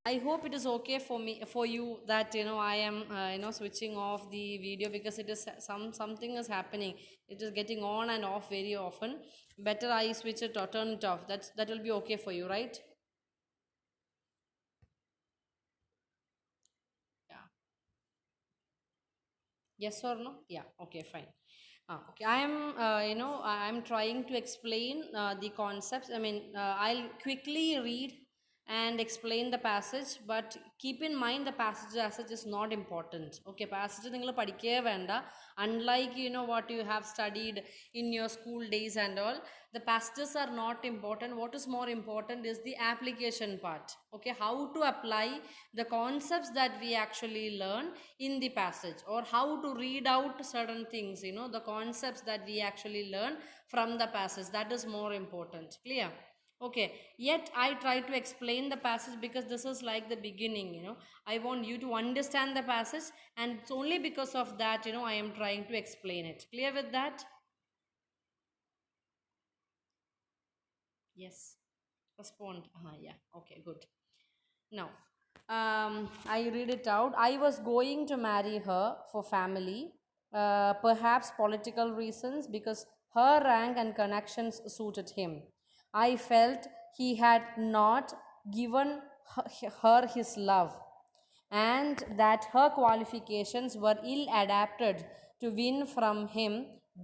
I hope it is okay for me, for you, that I am switching off the video, because it is something is happening. It is getting on and off very often. Better I switch it or turn it off. That will be okay for you, right? Yeah. Yes or no? Yeah. Okay, fine. Okay. I am, I'm trying to explain the concepts. I mean, I'll quickly read and explain the passage, but keep in mind the passage as such is not important. Okay, passage നിങ്ങൾ പഠിക്കേ വേണ്ട. Unlike, what you have studied in your school days and all, the passages are not important. What is more important is the application part. Okay, how to apply the concepts that we actually learn in the passage, or how to read out certain things, the concepts that we actually learn from the passage. That is more important. Clear? Okay, yet I try to explain the passage because this is like the beginning. I want you to understand the passage, and it's only because of that, I am trying to explain it. Clear with that? Yes. Respond. Yeah. Okay, good. Now, I read it out. I was going to marry her for family, perhaps political reasons, because her rank and connections suited him. I felt he had not given her his love, and that her qualifications were ill adapted to win from him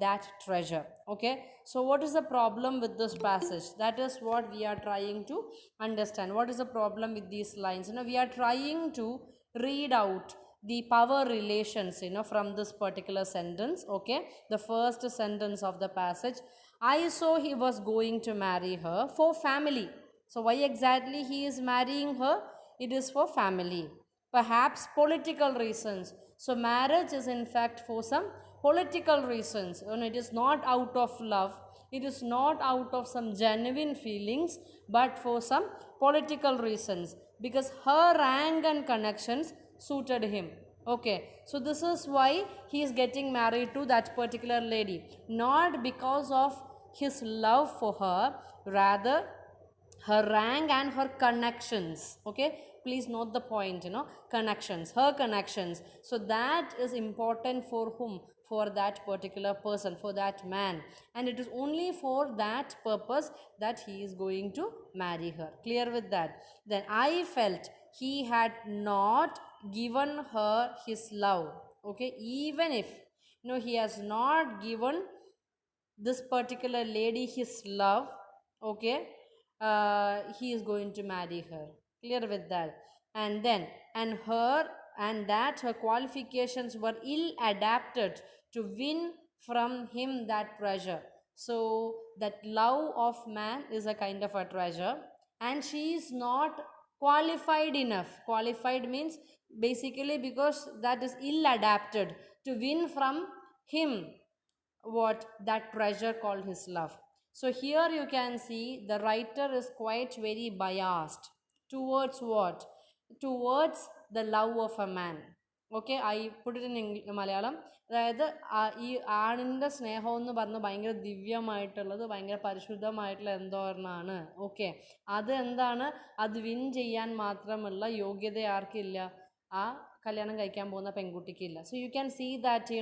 that treasure. Okay, so what is the problem with this passage? That is what we are trying to understand. What is the problem with these lines? We are trying to read out the power relations, from this particular sentence. Okay, the first sentence of the passage: I saw he was going to marry her for family. So why exactly he is marrying her? It is for family, perhaps political reasons. So marriage is in fact for some political reasons, and it is not out of love, it is not out of some genuine feelings, but for some political reasons, because her rank and connections suited him. Okay, so this is why he is getting married to that particular lady, not because of his love for her, rather her rank and her connections. Okay, please note the point, connections, her connections. So that is important for whom? For that particular person, for that man, and it is only for that purpose that he is going to marry her. Clear with that? Then I felt he had not given her his love. Okay, even if he has not given this particular lady his love. Okay, he is going to marry her. Clear with that? And then, and that her qualifications were ill adapted to win from him that treasure. So that love of man is a kind of a treasure, and she is not qualified enough. Qualified means basically because that is ill adapted to win from him what? That treasure called his love. So here you can see the writer is quite very biased towards what? Towards the love of a man. Okay, I put it in Malayalam. അതായത് ഈ ആണിൻ്റെ സ്നേഹം എന്ന് പറഞ്ഞ് ഭയങ്കര ദിവ്യമായിട്ടുള്ളത്, ഭയങ്കര പരിശുദ്ധമായിട്ടുള്ള എന്തോ ഒരെണ്ണമാണ്. Okay, അത് എന്താണ്? അത് വിൻ ചെയ്യാൻ മാത്രമുള്ള യോഗ്യത ആർക്കില്ല? ആ കല്യാണം കഴിക്കാൻ പോകുന്ന പെൺകുട്ടിക്കില്ല. So you can see that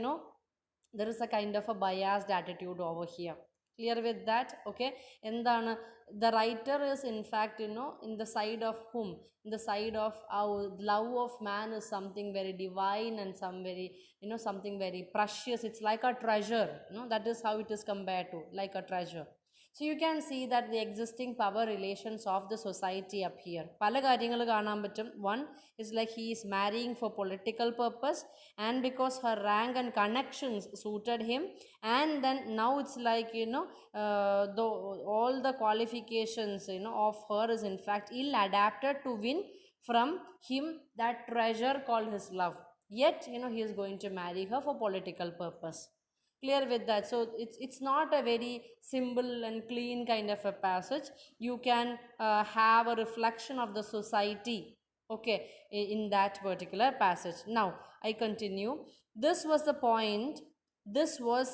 there is a kind of a biased attitude over here. Clear with that? Okay, എന്താണ്? The writer is in fact, in the side of whom? In the side of our love of man is something very divine and some very, something very precious. It's like a treasure. That is how it is compared to, like a treasure. So you can see that the existing power relations of the society up here. പല കാര്യങ്ങൾ കാണാൻ പറ്റും. One is like he is marrying for political purpose, and because her rank and connections suited him, and then now it's like, all the qualifications, of her is in fact ill adapted to win from him that treasure called his love. Yet, he is going to marry her for political purpose. Clear with that? So it's not a very simple and clean kind of a passage. You can have a reflection of the society, okay, in that particular passage. Now I continue. This was the point. This was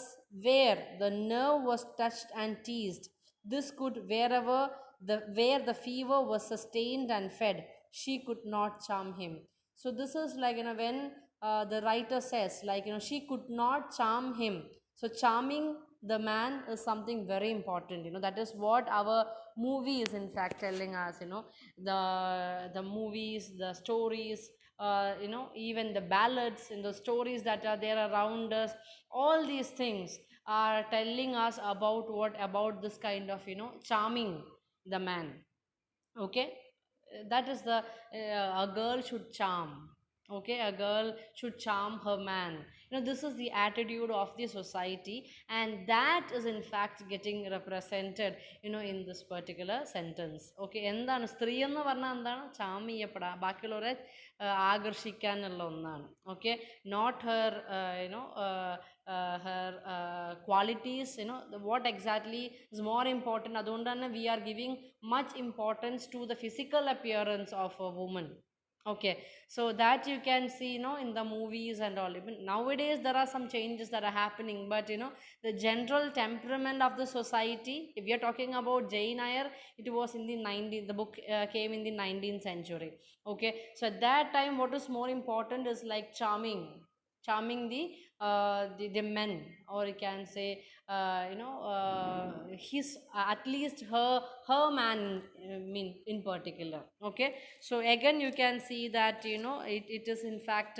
where the nerve was touched and teased. This could wherever the where the fever was sustained and fed. she could not charm him. So this is like, when the writer says, like, she could not charm him. So charming the man is something very important. That is what our movie is in fact telling us. The movies, the stories, even the ballads and the stories that are there around us, all these things are telling us about what, about this kind of, charming the man. Okay. That is the, a girl should charm. Okay, a girl should charm her man. This is the attitude of the society, and that is in fact getting represented, in this particular sentence. Okay, എന്താണ് സ്ത്രീ എന്ന് പറഞ്ഞാൽ എന്താണ്? Charm ചെയ്യപ്പെടാ, ബാക്കിയുള്ളവരെ ആകർഷിക്കാനുള്ള ഒന്നാണ്. Okay, note her her qualities, what exactly is more important. അതുകൊണ്ട് തന്നെ we are giving much importance to the physical appearance of a woman. Okay, so that you can see, in the movies and all. Even nowadays there are some changes that are happening, but the general temperament of the society, if we are talking about Jane Eyre, it was in the 19th, the book came in the 19th century. Okay, so at that time what is more important is like charming the men, or you can say, his, at least her man, mean in particular. Okay, so again you can see that, it is in fact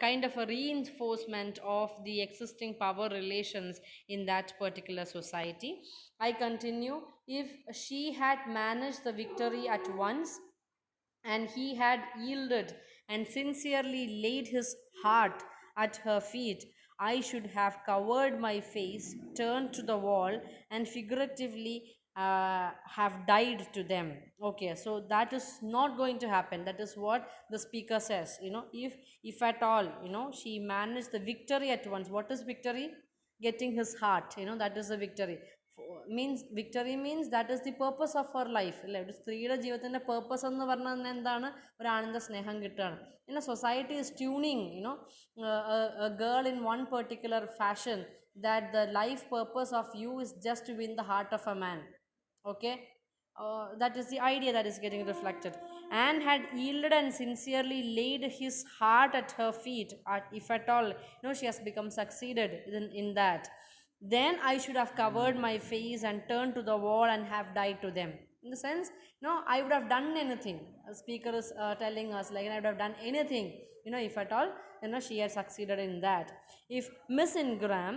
kind of a reinforcement of the existing power relations in that particular society. I continue. If she had managed the victory at once, and he had yielded and sincerely laid his heart at her feet, I should have covered my face, turned to the wall, and figuratively have died to them. Okay, so that is not going to happen. That is what the speaker says. If at all, she managed the victory at once. What is victory? Getting his heart. That is the victory. Means victory means that is the purpose of her life. അല്ലേ, ഒരു സ്ത്രീയുടെ ജീവിതത്തിൻ്റെ purpose എന്ന് പറഞ്ഞാൽ തന്നെ എന്താണ്? ഒരാണിൻ്റെ സ്നേഹം കിട്ടുകയാണ്. Society is tuning, a girl in one particular fashion, that the life purpose of you is just to win the heart of a man. Okay, that is the idea that is getting reflected. And had yielded and sincerely laid his heart at her feet, if at all, she has become succeeded in that, then I should have covered my face and turned to the wall and have died to them. In the sense, I would have done anything. The speaker is telling us, like, I would have done anything, if at all, she had succeeded in that. If Miss Ingram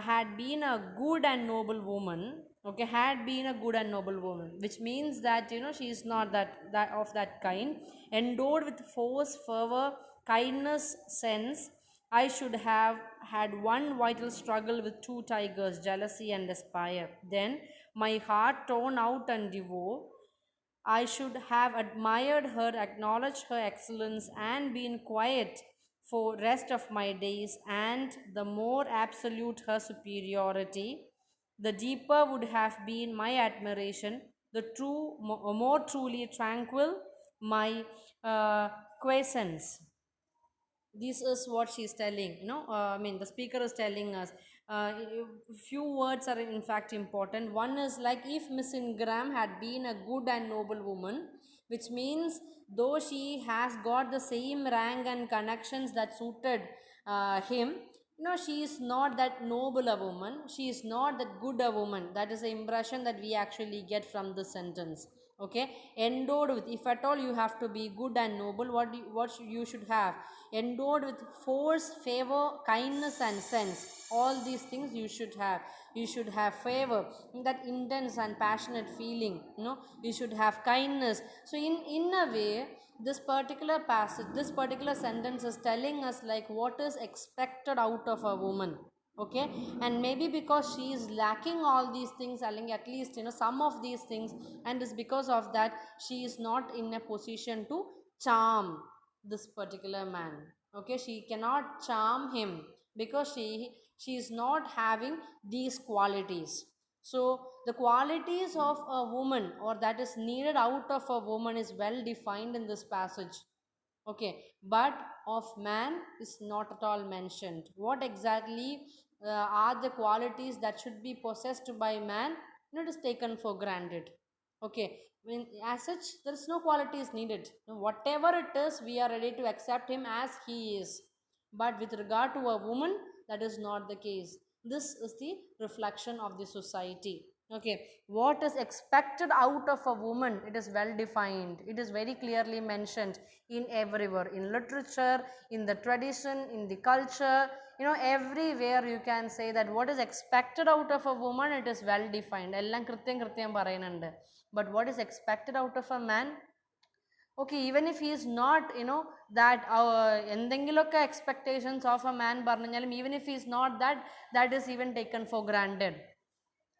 had been a good and noble woman, okay, had been a good and noble woman, which means that, she is not that of that kind, endowed with force, fervor, kindness, sense, I should have had one vital struggle with two tigers, jealousy and despair. Then, my heart torn out and devoured, I should have admired her, acknowledged her excellence, and been quiet for rest of my days. And the more absolute her superiority, the deeper would have been my admiration, the more truly tranquil my quiescence. This is what she is telling. The speaker is telling us, uh, few words are in fact important. One is like, if Miss Ingram had been a good and noble woman, which means though she has got the same rank and connections that suited him, she is not that noble a woman, she is not that good a woman. That is the impression that we actually get from this sentence. Okay, endowed with, if at all you have to be good and noble, what you should have? Endowed with force, favor, kindness and sense. All these things you should have. You should have favor, that intense and passionate feeling. You should have kindness. So in a way, this particular passage, this particular sentence is telling us like what is expected out of a woman. Okay, and maybe because she is lacking all these things, at least some of these things, and is because of that she is not in a position to charm this particular man. Okay, she cannot charm him because she is not having these qualities. So the qualities of a woman, or that is needed out of a woman, is well defined in this passage. Okay, but of man is not at all mentioned. What exactly are the qualities that should be possessed by man? It is taken for granted. Okay, As such, there is no quality is needed. Whatever it is, we are ready to accept him as he is. But with regard to a woman, that is not the case. This is the reflection of the society. Okay, what is expected out of a woman? It is well defined. It is very clearly mentioned in everywhere, in literature, in the tradition, in the culture. Everywhere you can say that what is expected out of a woman, it is well defined. എല്ലാം കൃത്യം കൃത്യം പറയുന്നുണ്ട്. But what is expected out of a man? Okay, even if he is not, that എന്തെങ്കിലുമൊക്കെ expectations of a man പറഞ്ഞാലും, even if he is not that, that is even taken for granted,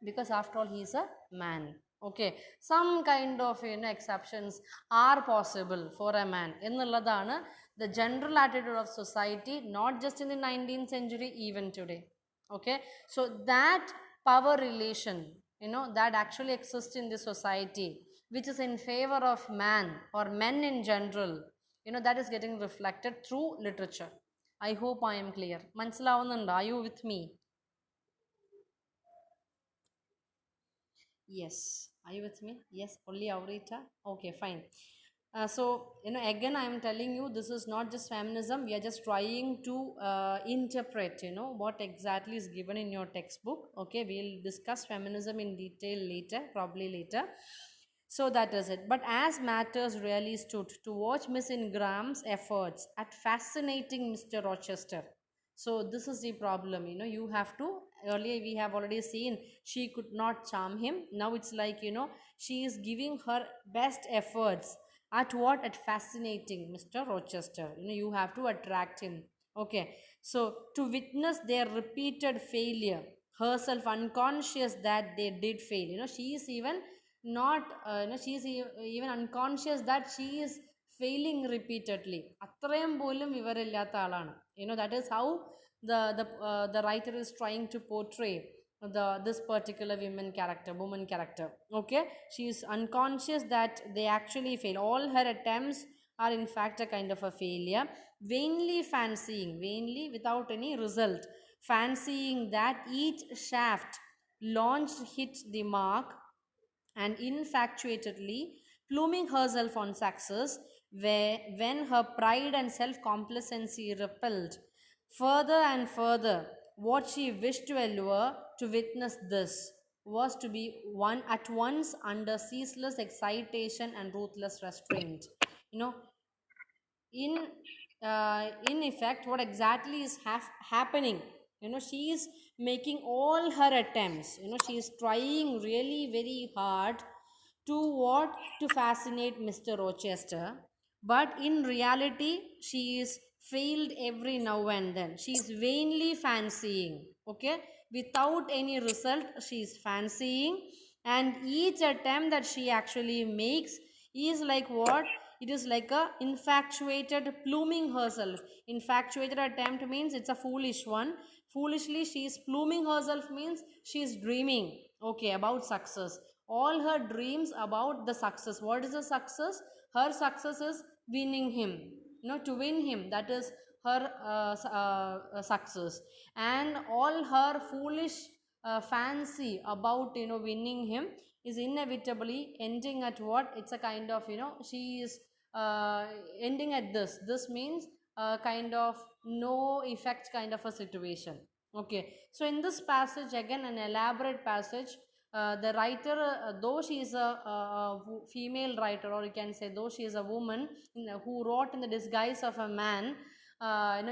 because after all he is a man. Okay, some kind of exceptions are possible for a man എന്നുള്ളതാണ് the general attitude of society, not just in the 19th century, even today. Okay, so that power relation, that actually exists in the society, which is in favor of man or men in general, that is getting reflected through literature. I hope I am clear. മനസ്സിലാവുന്നുണ്ടോ? Are you with me? Yes. Are you with me? Yes, only Aurita. Okay, fine. So, again, I am telling you, this is not just feminism. We are just trying to interpret, what exactly is given in your textbook. Okay, we'll discuss feminism in detail later, probably later. So that is it. But as matters really stood, to watch Miss Ingram's efforts at fascinating Mr. Rochester. So this is the problem. You have to, earlier we have already seen she could not charm him. Now it's like, she is giving her best efforts at what? At fascinating Mr. Rochester. You have to attract him. Okay. So to witness their repeated failure, herself unconscious that they did fail. She is even not, she is even unconscious that she is failing repeatedly. അത്രയും പോലും വിവരമില്ലാത്ത ആളാണ്. That is how the writer is trying to portray this particular woman character. Okay, she is unconscious that they actually fail. All her attempts are in fact a kind of a failure, vainly fancying, vainly without any result, fancying that each shaft launched hit the mark, and infatuatedly pluming herself on success, when her pride and self complacency repelled further and further. What she wished to allure to witness this was to be one at once under ceaseless excitation and ruthless restraint. You know, in in effect, what exactly is happening? She is making all her attempts. She is trying really very hard to what? To fascinate Mr. Rochester, but in reality she is failed every now and then. She is vainly fancying. Okay, without any result she is fancying, and each attempt that she actually makes is like what? It is like a infatuated pluming herself. Infatuated attempt means it's a foolish one. Foolishly she is pluming herself means she is dreaming, okay, about success. All her dreams about the success. What is the success? Her success is winning him. To win him, that is her success. And all her foolish fancy about winning him is inevitably ending at what? It's a kind of, she is ending at this means kind of no effect kind of a situation. Okay, so in this passage, again an elaborate passage, the writer, though she is a female writer, or you can say though she is a woman who wrote in the disguise of a man,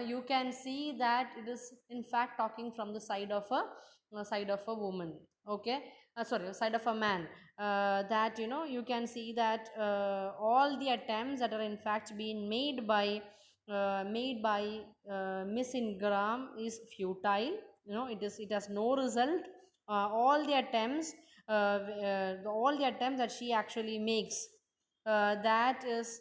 you can see that it is in fact talking from the side of a woman. Okay, sorry, side of a man. That you can see that all the attempts that are in fact being made by Miss Ingram is futile. It has no result. All the attempts that she actually makes, that is,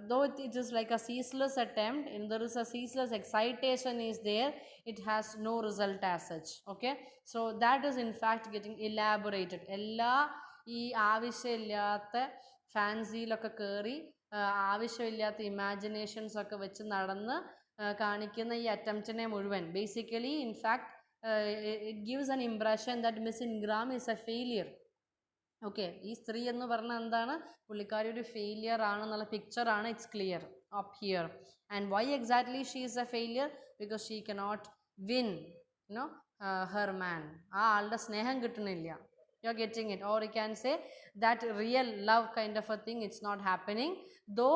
though it is like a ceaseless attempt and there is a ceaseless excitation is there, it has no result as such. Okay, so that is in fact getting elaborated. എല്ലാ ഈ ആവശ്യമില്ലാത്ത ഫാൻസിയിലൊക്കെ കയറി ആവശ്യമില്ലാത്ത imaginations ഒക്കെ വെച്ച് നടന്ന് കാണിക്കുന്ന ഈ അറ്റംപ്റ്റിനെ മുഴുവൻ basically in fact it gives an impression that Miss Ingram is a failure. Okay, ഈ സ്ത്രീ എന്ന് പറഞ്ഞാൽ എന്താണ്, പുള്ളിക്കാരി ഒരു ഫെയിലിയർ ആണെന്നുള്ള പിക്ചറാണ്. It's clear up here. And why exactly she is a failure? Because she cannot win you know her man. ആ ആളുടെ സ്നേഹം കിട്ടണില്ല. You are getting it? Or you can say that real love kind of a thing it's not happening, though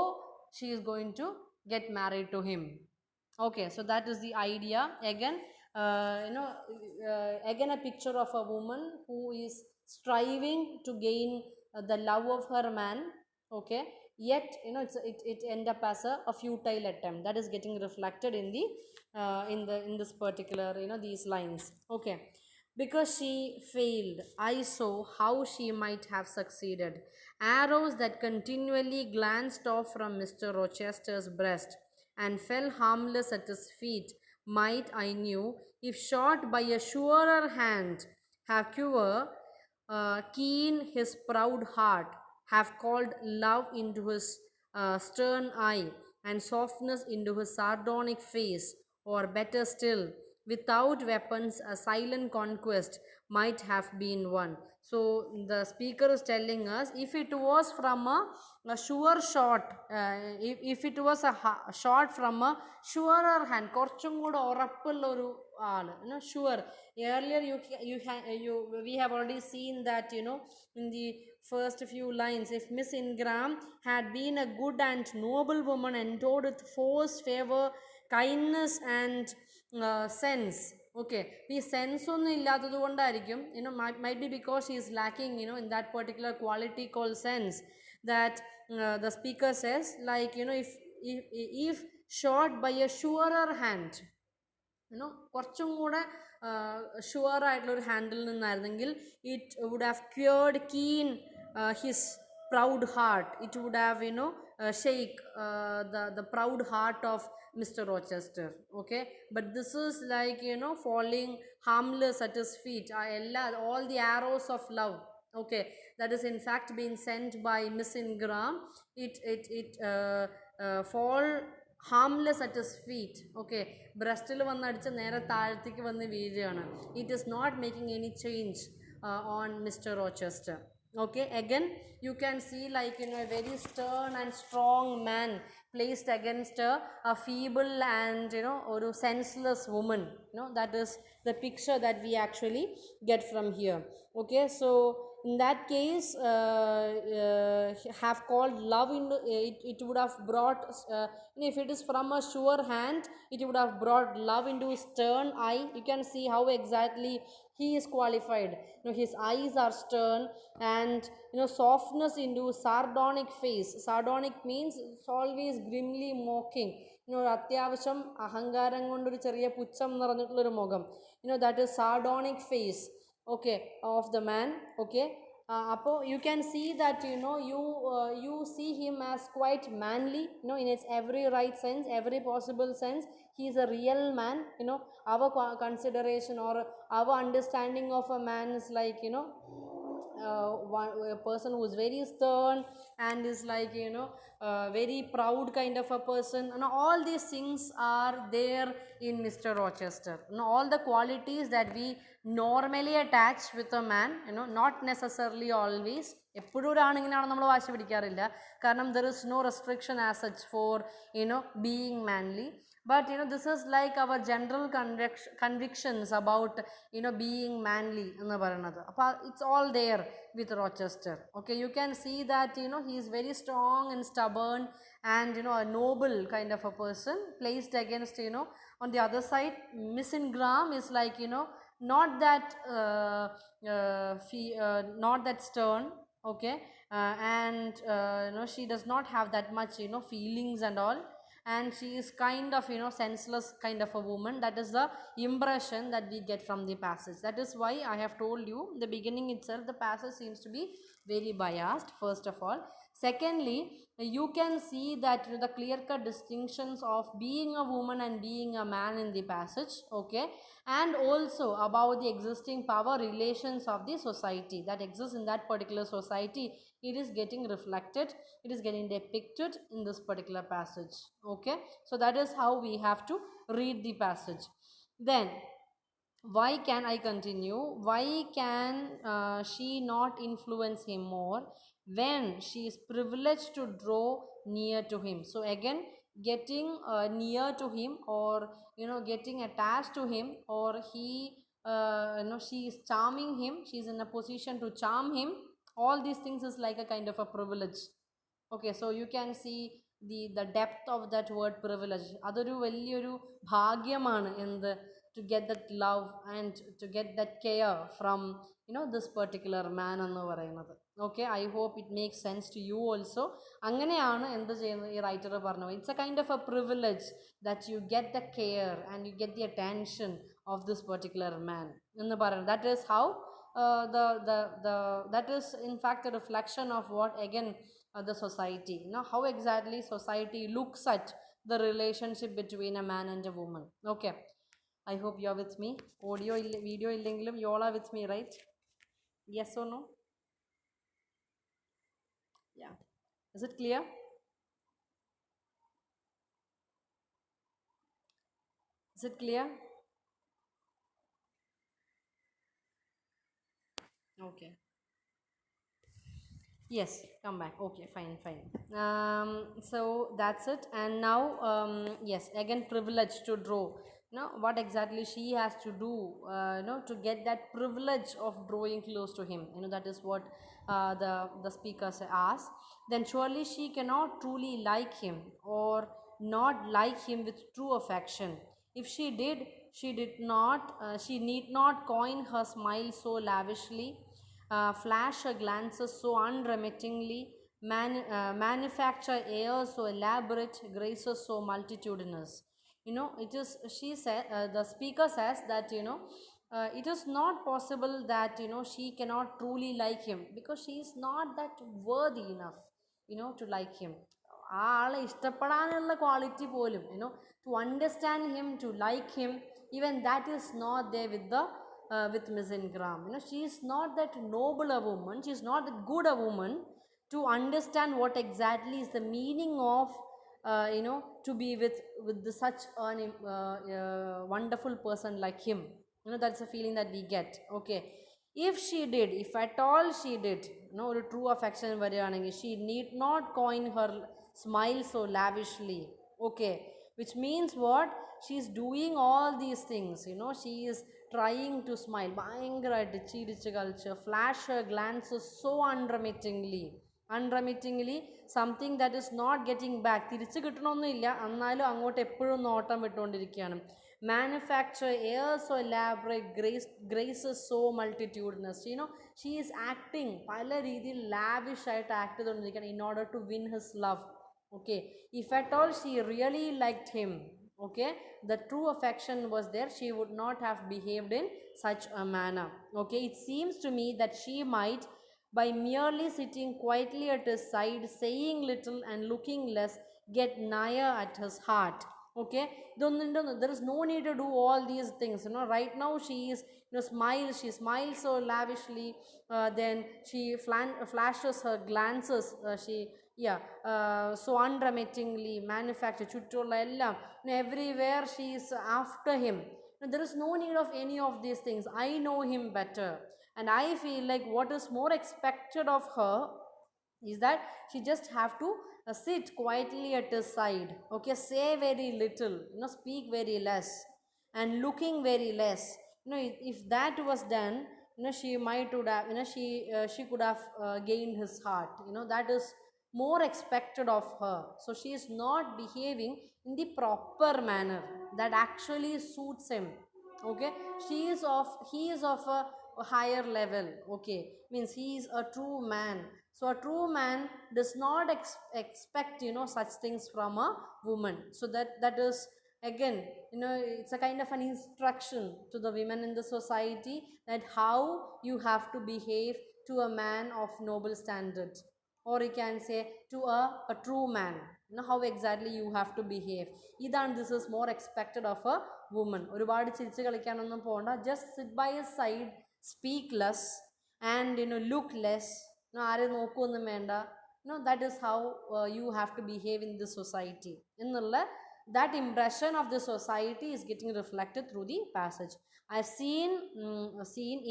she is going to get married to him. Okay, so that is the idea. Again, again a picture of a woman who is striving to gain the love of her man. Okay, yet it end up as a futile attempt that is getting reflected in the in this particular these lines. Okay, because she failed, I saw how she might have succeeded. Arrows that continually glanced off from Mr. Rochester's breast and fell harmless at his feet might, I knew, if shot by a surer hand, have keen his proud heart, have called love into his stern eye and softness into his sardonic face, or better still, without weapons a silent conquest might have been won. So the speaker is telling us, if it was from a sure shot, if it was a shot from a surer hand, കുറച്ചും കൂടെ ഉറപ്പുള്ള ഒരു ആള്, sure. Earlier we have already seen that in the first few lines, if Miss Ingram had been a good and noble woman endowed with force, favor, kindness and sense. Okay, ഈ sense ഒന്നും ഇല്ലാത്തത് കൊണ്ടായിരിക്കും, might be because she is lacking in that particular quality called sense, that the speaker says, like if shot by a surer hand, കുറച്ചും കൂടെ sure ആയിട്ടുള്ള ഒരു ഹാൻഡിൽ നിന്നായിരുന്നെങ്കിൽ, it would have cured keen his proud heart. It would have shake the proud heart of Mr. Rochester. Okay, but this is like falling harmless at his feet. All the arrows of love, okay, that is in fact being sent by Miss Ingram, it fall harmless at his feet. Okay, ബ്രസ്റ്റിൽ വന്നടിച്ച് നേരെ താഴത്തേക്ക് വന്ന് വീഴുകയാണ്. It is not making any change on Mr. Rochester. Okay, again you can see like a very stern and strong man placed against a feeble and or senseless woman. That is the picture that we actually get from here. Okay, so in that case have called love in it would have brought if it is from a sure hand, it would have brought love into his stern eye. You can see how exactly he is qualified. His eyes are stern, and softness into sardonic face. Sardonic means it's always grimly mocking. അത്യാവശ്യം അഹങ്കാരം കൊണ്ടൊരു ചെറിയ പുച്ഛം നിറഞ്ഞിട്ടുള്ളൊരു മുഖം. That is sardonic face, okay, of the man. Okay, അപ്പോൾ you can see that you see him as quite manly, in its every right sense, every possible sense. He is a real man. Our consideration or our understanding of a man is like a person who is very stern and is like very proud kind of a person. All these things are there in Mr. Rochester. All the qualities that we normally attach with a man, not necessarily always. എപ്പോഴും ഒരാണിങ്ങനെയാണ് നമ്മൾ വാശി പിടിക്കാറില്ല, കാരണം there is no restriction as such for being manly. But this is like our general convictions about being manly എന്ന് പറയുന്നത്. അപ്പോൾ it's all there with Rochester. Okay, you can see that he is very strong and stubborn and a noble kind of a person placed against on the other side Miss Ingram is like not that not that stern. Okay, and she does not have that much feelings and all, and she is kind of senseless kind of a woman. That is the impression that we get from the passage. That is why I have told you the beginning itself the passage seems to be very biased, first of all. Secondly, you can see that the clear cut distinctions of being a woman and being a man in the passage. Okay, and also about the existing power relations of the society that exists in that particular society. It is getting reflected, it is getting depicted in this particular passage. Okay, so that is how we have to read the passage. Then Why can I continue? Why can she not influence him more when she is privileged to draw near to him? So again, getting near to him, or getting attached to him, or he she is charming him, she is in a position to charm him. All these things is like a kind of a privilege. Okay, so you can see the depth of that word privilege. അതൊരു വലിയൊരു ഭാഗ്യമാണ് എന്ത്, to get that love and to get that care from this particular man എന്ന് പറയുന്നത്. Okay, I hope it makes sense to you also. അങ്ങനെയാണ് എന്ത് ചെയ്യുന്നത് ഈ റൈറ്റർ പറഞ്ഞു, it's a kind of a privilege that you get the care and you get the attention of this particular man എന്ന് പറയുന്നത്. That is how that is in fact a reflection of what again the society, how exactly society looks at the relationship between a man and a woman. Okay, I hope you are with me. Audio video illengilum you all are with me, right? Yes or no? Yeah, is it clear? Is it clear? Okay. Yes, come back. Okay, fine, fine. So that's it. And now, yes, again, privilege to draw. What exactly she has to do, to get that privilege of drawing close to him. That is what the speaker asks. Then surely she cannot truly like him, or not like him with true affection. If she did, she did not. She need not coin her smile so lavishly, flash her glances so unremittingly, manufacture airs so elaborate, graces so multitudinous. It is, she said, the speaker says that, it is not possible that, she cannot truly like him, because she is not that worthy enough, to like him. ആ ആളെ ഇഷ്ടപ്പെടാനുള്ള quality പോലും, to understand him, to like him, even that is not there with Miss Ingram. She is not that noble a woman, she is not that good a woman to understand what exactly is the meaning of to be with such an wonderful person like him. That's a feeling that we get. Okay, if she did, if at all she did, ഒരു true affection വരികയാണെങ്കിൽ, she need not coin her smile so lavishly. Okay, which means what, she is doing all these things, she is trying to smile ഭയങ്കരമായിട്ട് ചിരിച്ച് കളിച്ച്, flash her glances so unremittingly, something that is not getting back, തിരിച്ച് കിട്ടണമെന്നില്ല, എന്നാലും അങ്ങോട്ട് എപ്പോഴും നോട്ടം വിട്ടുകൊണ്ടിരിക്കുകയാണ്. Manufacture air so elaborate, graces so multitudinous. She is acting പല രീതിയിൽ ലാവിഷ് ആയിട്ട് ആക്ട് ചെയ്തുകൊണ്ടിരിക്കുകയാണ് in order to win his love. Okay, if at all she really liked him, okay, the true affection was there, she would not have behaved in such a manner. Okay, it seems to me that she might, by merely sitting quietly at his side, saying little and looking less, get nigher at his heart. Okay, there is no need to do all these things. Right now she is, she smiles so lavishly, then she flashes her glances, she yeah, so unremittingly, manufacture ചുറ്റുള്ള എല്ലാം, everywhere she is after him. There is no need of any of these things. I know him better, and I feel like what is more expected of her is that she just have to sit quietly at his side. Okay, say very little, speak very less, and looking very less. If that was done, she might would have, she could have gained his heart. That is more expected of her. So she is not behaving in the proper manner that actually suits him. Okay, he is of a higher level. Okay, means he is a true man. So a true man does not expect such things from a woman. So that is again, it's a kind of an instruction to the women in the society, that how you have to behave to a man of noble standard, or you can say to a true man, how exactly you have to behave. This is more expected of a woman. ഒരുപാട് ചിരിച്ച് കളിക്കാനൊന്നും പോകണ്ട, just sit by his side, speak less, and look less, ആരെ നോക്കുമൊന്നും വേണ്ട. That is how you have to behave in this society എന്നുള്ള that impression of the society is getting reflected through the passage. I've seen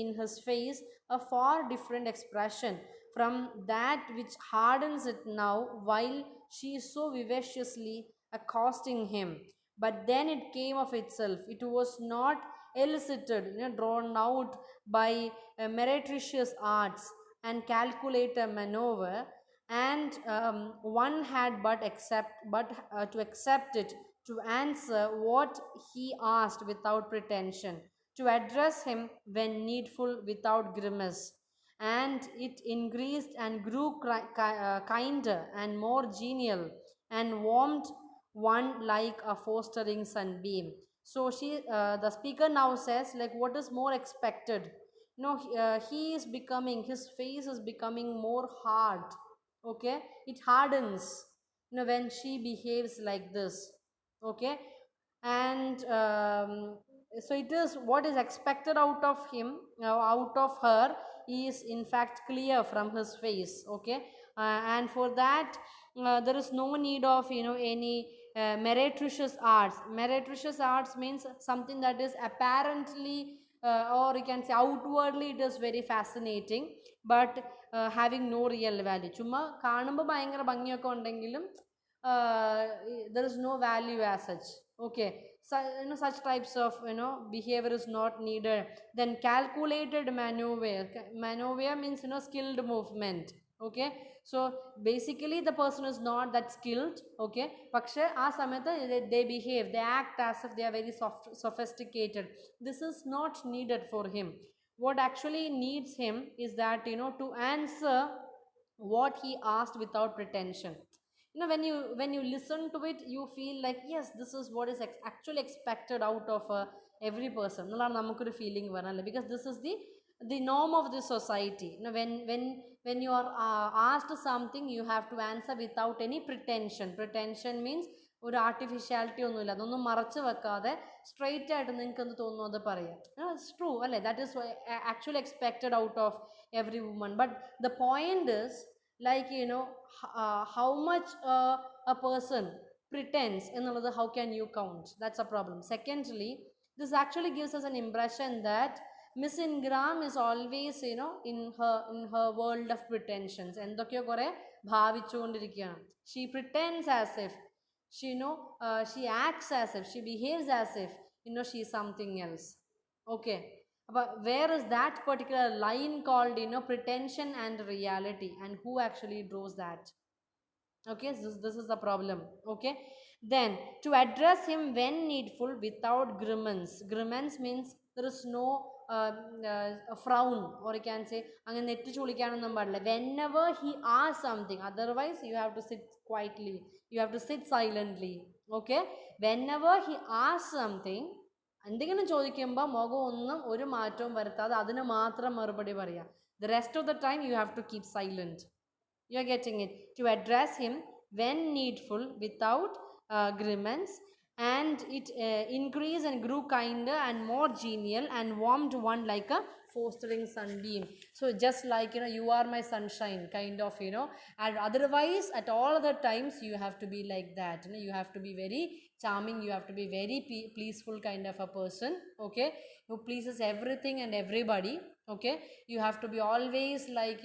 in his face a far different expression from that which hardens it now while she is so vivaciously accosting him. But then it came of itself. It was not elicited, drawn out by meretricious arts and calculator maneuver, and one had but to accept it, to answer what he asked without pretension, to address him when needful without grimace. And it increased and grew kinder and more genial, and warmed one like a fostering sunbeam. So the speaker now says, like, what is more expected? He is becoming, his face is becoming more hard. Okay, it hardens, when she behaves like this. Okay, and so it is what is expected out of him, out of her, is in fact clear from his face. Okay, and for that, there is no need of any meretricious arts. Meretricious arts means something that is apparently, or you can say outwardly, it is very fascinating, but having no real value. ചുമ്മാ കാണുമ്പോൾ ഭയങ്കര ഭംഗിയൊക്കെ ഉണ്ടെങ്കിലും there is no value as such. Okay, so such types of behavior is not needed. Then calculated maneuver means skilled movement. Okay, so basically the person is not that skilled. Okay, പക്ഷെ ആ സമയത്ത് they behave, they act as if they are very sophisticated. This is not needed for him. What actually needs him is that to answer what he asked without pretension. When you listen to it, you feel like, yes, this is what is actually expected out of every person എന്നുള്ളതാണ് നമുക്കൊരു feeling വരാനല്ലേ, because this is the norm of the society. When you are asked something, you have to answer without any pretension means ഒരു artificiality ഒന്നുമില്ല, അതൊന്നും മറച്ചു വെക്കാതെ straight ആയിട്ട് നിങ്ങൾക്ക് എന്ത് തോന്നുന്നു അത് പറയാം. ഇറ്റ്സ് ട്രൂ അല്ലേ, that is actually expected out of every woman. But the point is, like how much a person pretends എന്നുള്ളത്, how can you count? That's a problem. Secondly, this actually gives us an impression that Miss Ingram is always in her world of pretensions. എന്തൊക്കെയോ കുറെ ഭാവിച്ചുകൊണ്ടിരിക്കുകയാണ്. She pretends as if she acts as if, she behaves as if she is something else. Okay, but where is that particular line called pretension and reality, and who actually draws that? Okay, this is the problem. Okay, then to address him when needful without grimace means there is no a frown, or you can say അങ്ങനെ net ചുളിക്കാനൊന്നും പാടില്ല. Whenever he asks something, otherwise you have to sit quietly, you have to sit silently. Okay, whenever he asks something, എന്തെങ്കിലും ചോദിക്കുമ്പോൾ മുഖം ഒന്നും ഒരു മാറ്റവും വരുത്താതെ അതിന് മാത്രം മറുപടി പറയാം. The rest of the time you have to keep silent. You are getting it? To address him when needful without grimace, and it increased and grew kinder and more genial, and warmed one like a fostering sunbeam. So just like you are my sunshine kind of, and otherwise at all other times you have to be like that. You have to be very charming, you have to be very pleaseful kind of a person. Okay, who pleases everything and everybody. Okay, you have to be always like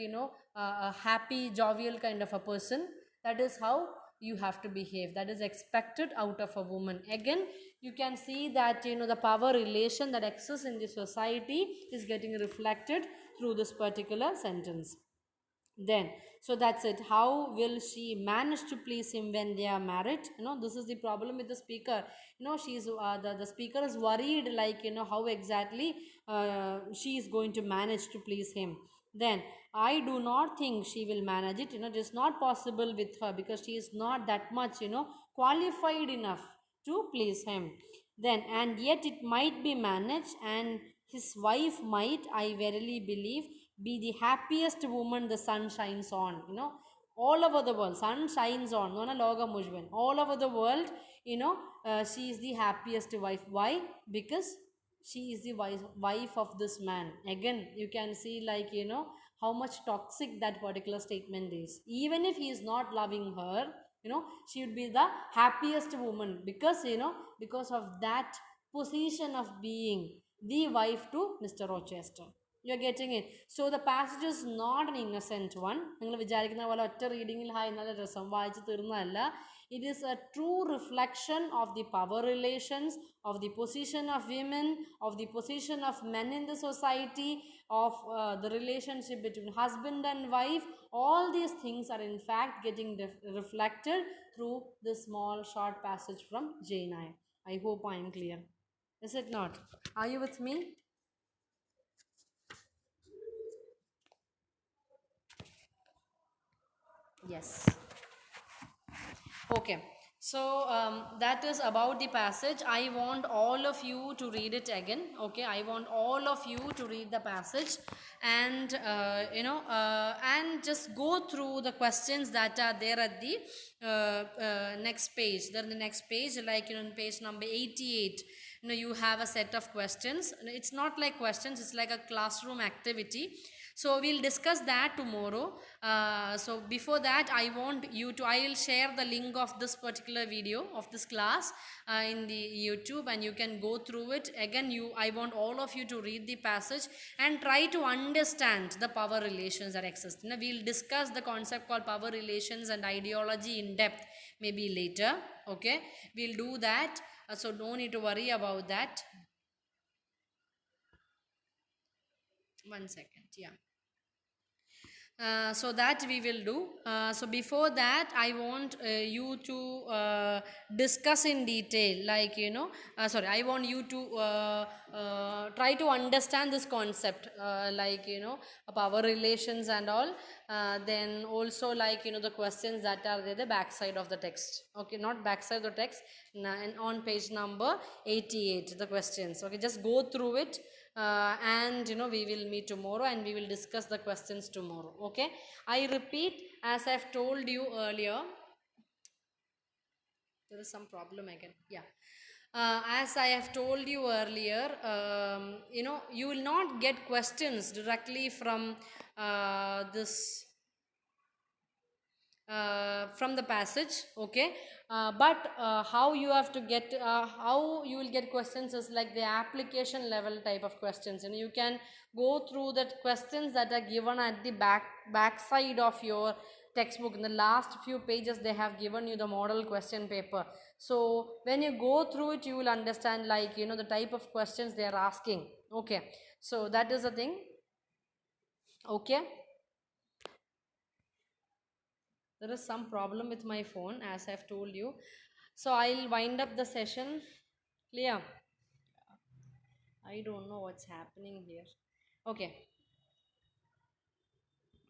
a happy, jovial kind of a person. That is how you have to behave. That is expected out of a woman. Again, you can see that the power relation that exists in the society is getting reflected through this particular sentence. Then, so that's it. How will she manage to please him when they are married? This is the problem with the speaker. She's the speaker is worried, like how exactly she is going to manage to please him. Then, I do not think she will manage it. It is not possible with her, because she is not that much qualified enough to please him. Then, and yet it might be managed, and his wife might, I verily believe, be the happiest woman the sun shines on. All over the world, sun shines on, all over the world. She is the happiest wife. Why? Because she is the wife of this man. Again, you can see, like how much toxic that particular statement is. Even if he is not loving her, She would be the happiest woman because, because of that position of being the wife to Mr. Rochester. You're getting it. So the passage is not an innocent one. നിങ്ങൾ വിചാരിക്കുന്ന പോലെ ഒറ്റ റീഡിങ്ങിൽ hi നല്ല രസം വായിച്ച് തീർന്നതല്ല. It is a true reflection of the power relations, of the position of women, of the position of men in the society, of the relationship between husband and wife. All these things are in fact getting reflected through this small short passage from Jane Eyre. I hope I am clear. Is it not? Are you with me? Yes. Okay. So that is about the passage. I want all of you to read it again. Okay. I want all of you to read the passage and, and just go through the questions that are there at the next page. Then the next page, like, in page number 88, you have a set of questions. It's not like questions, it's like a classroom activity. So we'll discuss that tomorrow. So before that, I will share the link of this particular video of this class in the YouTube, and you can go through it. Again, I want all of you to read the passage and try to understand the power relations that exist. We'll discuss the concept called power relations and ideology in depth maybe later. Okay, we'll do that. So don't need to worry about that. 1 second. Yeah. So that we will do. So before that, I want you to discuss in detail, like, I want you to try to understand this concept, like, power relations and all. Then also, like, the questions that are there, the backside of the text. Okay, not backside of the text, and on page number 88, the questions. Okay, just go through it. And we will meet tomorrow and we will discuss the questions tomorrow. Okay, I repeat, as I've told you earlier, there is some problem again. Yeah. As I have told you earlier, you will not get questions directly from this from the passage. Okay, but how you have to get how you will get questions is like the application level type of questions, and you can go through the questions that are given at the back side of your textbook. In the last few pages they have given you the model question paper. So when you go through it, you will understand, like, the type of questions they are asking. Okay, so that is the thing. Okay, there is some problem with my phone, as I've told you. So I'll wind up the session. Clear? I don't know what's happening here. Okay.